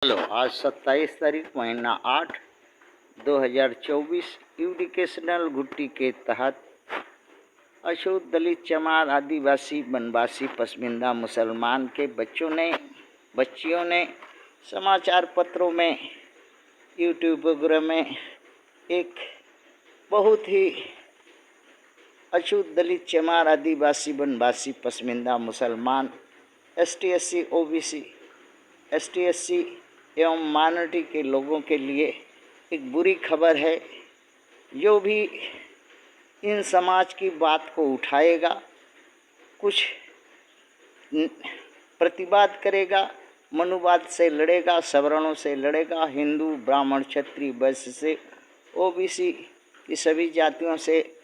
Hello, आज 27 तारीख महीना 8 2024 एजुकेशनल घुट्टी के तहत अछूत दलित चमार आदिवासी वनवासी पसमिंदा मुसलमान के बच्चियों ने समाचार पत्रों में यूट्यूब वगैरह में एक बहुत ही अछूत दलित चमार आदिवासी वनवासी पसमिंदा मुसलमान ST/SC OBC ST/SC एवं माइनॉरिटी के लोगों के लिए एक बुरी खबर है। जो भी इन समाज की बात को उठाएगा, कुछ प्रतिवाद करेगा, मनुवाद से लड़ेगा, सवर्णों से लड़ेगा, हिंदू ब्राह्मण क्षत्रिय वैश्य से OBC की सभी जातियों से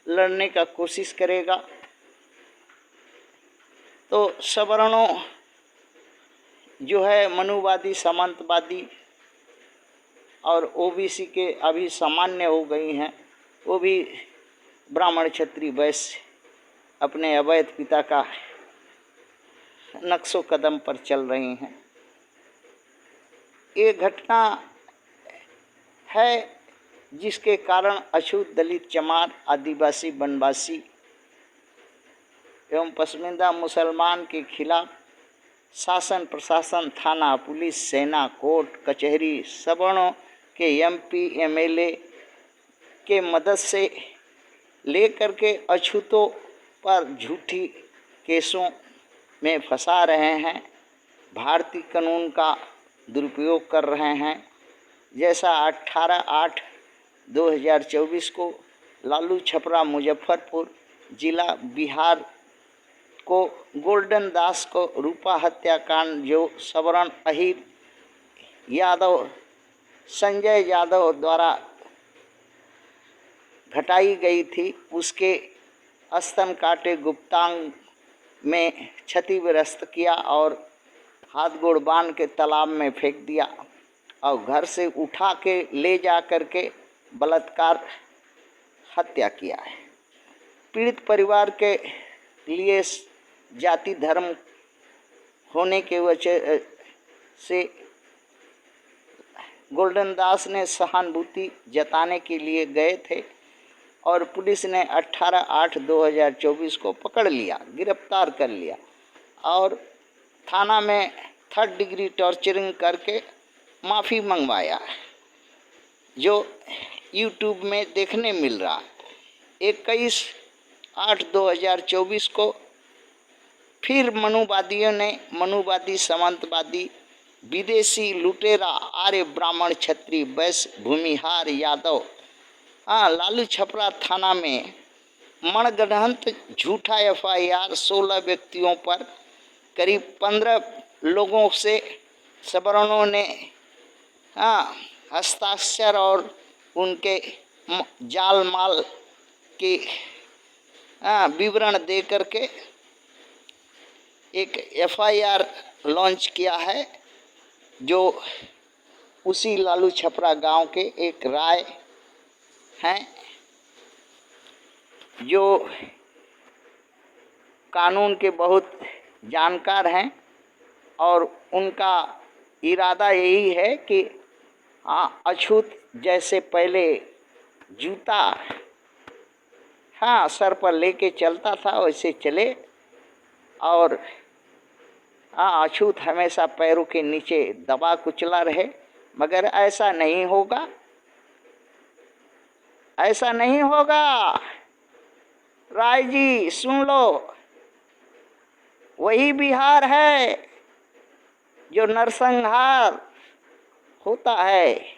लड़ने का कोशिश करेगा, तो सवर्णों जो है मनुवादी सामंतवादी और OBC के अभी सामान्य हो गई हैं, वो भी ब्राह्मण क्षत्रिय वैश्य अपने अवैध पिता का नक्शो कदम पर चल रही हैं। ये घटना है जिसके कारण अछूत दलित चमार आदिवासी वनवासी एवं पसमिंदा मुसलमान के खिलाफ शासन प्रशासन, थाना, पुलिस, सेना, कोर्ट कचहरी, सवर्णों के MP MLA के मदद से लेकर के अछूतों पर झूठी केसों में फंसा रहे हैं, भारतीय कानून का दुरुपयोग कर रहे हैं। जैसा 18/8/2024 को लालू छपरा मुजफ्फरपुर जिला बिहार को गोल्डन दास को रूपा हत्याकांड जो सवर्ण अहिर यादव संजय यादव द्वारा घटाई गई थी, उसके स्तन काटे, गुप्तांग में क्षतिग्रस्त किया और हाथ गोड़ बांध के तालाब में फेंक दिया और घर से उठा के ले जा कर के बलात्कार हत्या किया है। पीड़ित परिवार के लिए जाति धर्म होने के वजह से गोल्डन दास ने सहानुभूति जताने के लिए गए थे और पुलिस ने 18/8/2024 को पकड़ लिया, गिरफ्तार कर लिया और थाना में 3rd डिग्री टॉर्चरिंग करके माफ़ी मंगवाया, जो यूट्यूब में देखने मिल रहा है। 21/8/2024 को फिर मनुवादियों ने मनुवादी सामंतवादी विदेशी लुटेरा आर्य ब्राह्मण क्षत्रिय वैश्य भूमिहार यादव लालू छपरा थाना में मनगढ़ंत झूठा FIR 16 व्यक्तियों पर करीब 15 लोगों से सवर्णों ने हस्ताक्षर और उनके जाल माल के विवरण दे करके एक FIR लॉन्च किया है, जो उसी लालू छपरा गांव के एक राय हैं जो कानून के बहुत जानकार हैं और उनका इरादा यही है कि अछूत जैसे पहले जूता सर पर लेके चलता था वैसे चले और अछूत हमेशा पैरों के नीचे दबा कुचला रहे, मगर ऐसा नहीं होगा, ऐसा नहीं होगा। राय जी सुन लो, वही बिहार है जो नरसंहार होता है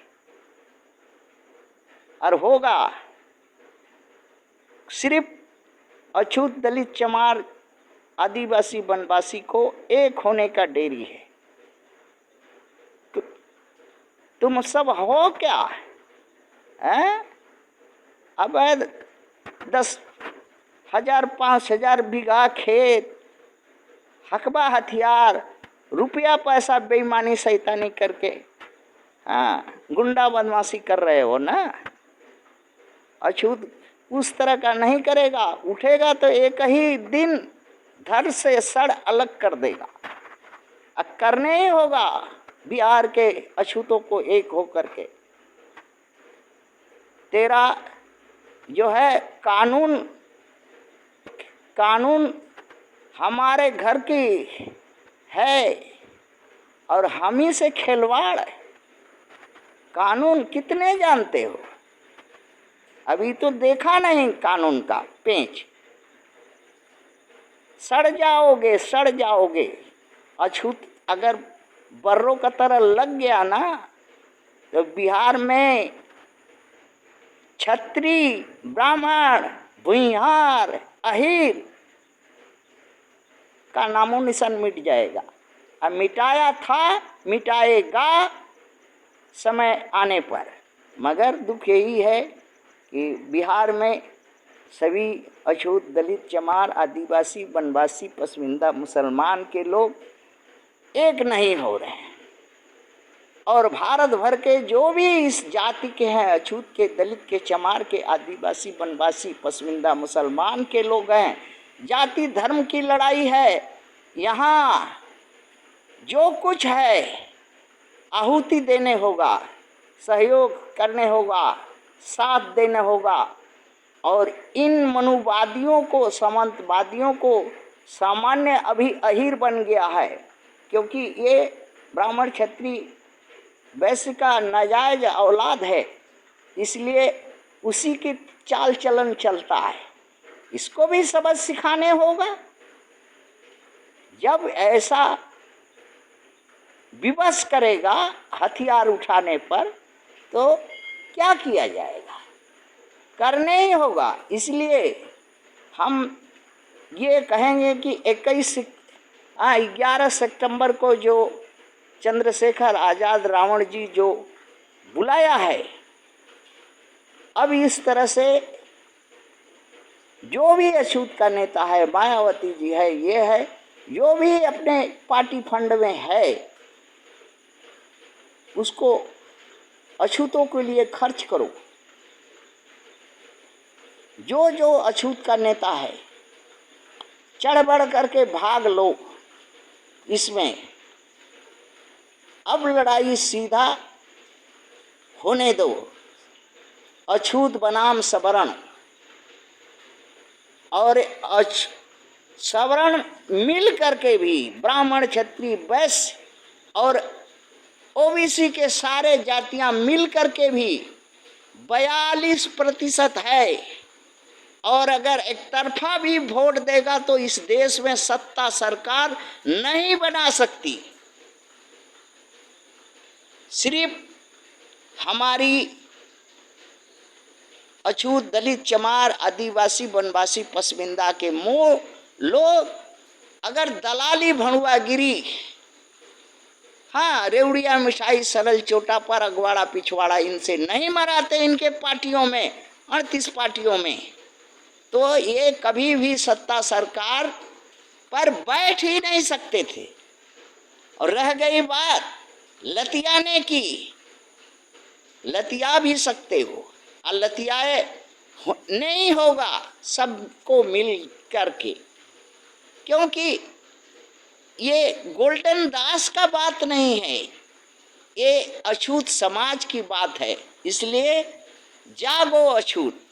और होगा। सिर्फ अछूत दलित चमार आदिवासी वनवासी को एक होने का देरी है। तुम सब हो क्या हैं? अवैध 10,000 5,000 बीघा खेत, हकबा हथियार, रुपया पैसा बेईमानी शैतानी करके गुंडा बदमाशी कर रहे हो ना। अछूत उस तरह का नहीं करेगा, उठेगा तो एक ही दिन धड़ से सड़ अलग कर देगा। करने ही होगा बिहार के अछूतों को एक होकर के। तेरा जो है कानून हमारे घर की है और हम ही से खिलवाड़। कानून कितने जानते हो? अभी तो देखा नहीं कानून का पेंच। सड़ जाओगे। अछूत अगर बर्रों का तरह लग गया ना तो बिहार में छत्री, ब्राह्मण, भुइंहार, अहीर का नामो निशान मिट जाएगा। अब मिटाया था, मिटाएगा समय आने पर। मगर दुख यही है कि बिहार में सभी अछूत, दलित, चमार, आदिवासी, वनवासी, पसमिंदा, मुसलमान के लोग एक नहीं हो रहे हैं। और भारत भर के जो भी इस जाति के हैं, अछूत के, दलित के, चमार के, आदिवासी, वनवासी, पसमिंदा, मुसलमान के लोग हैं, जाति धर्म की लड़ाई है। यहाँ जो कुछ है आहुति देने होगा, सहयोग करने होगा, साथ देना होगा। और इन मनुवादियों को, सामंतवादियों को सामान्य अभी अहीर बन गया है, क्योंकि ये ब्राह्मण, क्षत्रिय, वैश्य का नाजायज औलाद है, इसलिए उसी की चाल चलन चलता है। इसको भी सबक सिखाने होगा। जब ऐसा विवश करेगा हथियार उठाने पर तो क्या किया जाएगा? करने ही होगा। इसलिए हम ये कहेंगे कि 11 सितंबर को जो चंद्रशेखर आज़ाद रावण जी जो बुलाया है, अब इस तरह से जो भी अछूत का नेता है, मायावती जी है, ये है, जो भी अपने पार्टी फंड में है, उसको अछूतों के लिए खर्च करो। जो अछूत का नेता है चढ़ बढ़ करके भाग लो इसमें। अब लड़ाई सीधा होने दो। अछूत बनाम सवर्ण, और सवर्ण मिल करके भी, ब्राह्मण, क्षत्रिय, वैश्य और ओबीसी के सारे जातियां मिल करके भी 42% है। और अगर एक तरफा भी वोट देगा तो इस देश में सत्ता सरकार नहीं बना सकती। सिर्फ हमारी अछूत, दलित, चमार, आदिवासी, वनवासी, पसमिंदा के मोह लोग अगर दलाली, भणुआगिरी, हाँ, रेवड़िया, मिठाई, सरल चोटा पर, अगवाड़ा, पिछवाड़ा इनसे नहीं मराते इनके पार्टियों में, 38 पार्टियों में, तो ये कभी भी सत्ता सरकार पर बैठ ही नहीं सकते थे। और रह गई बात लतियाने की, लतिया भी सकते हो, और लतियाए नहीं होगा सबको मिल करके, क्योंकि ये गोल्डन दास का बात नहीं है, ये अछूत समाज की बात है। इसलिए जागो अछूत।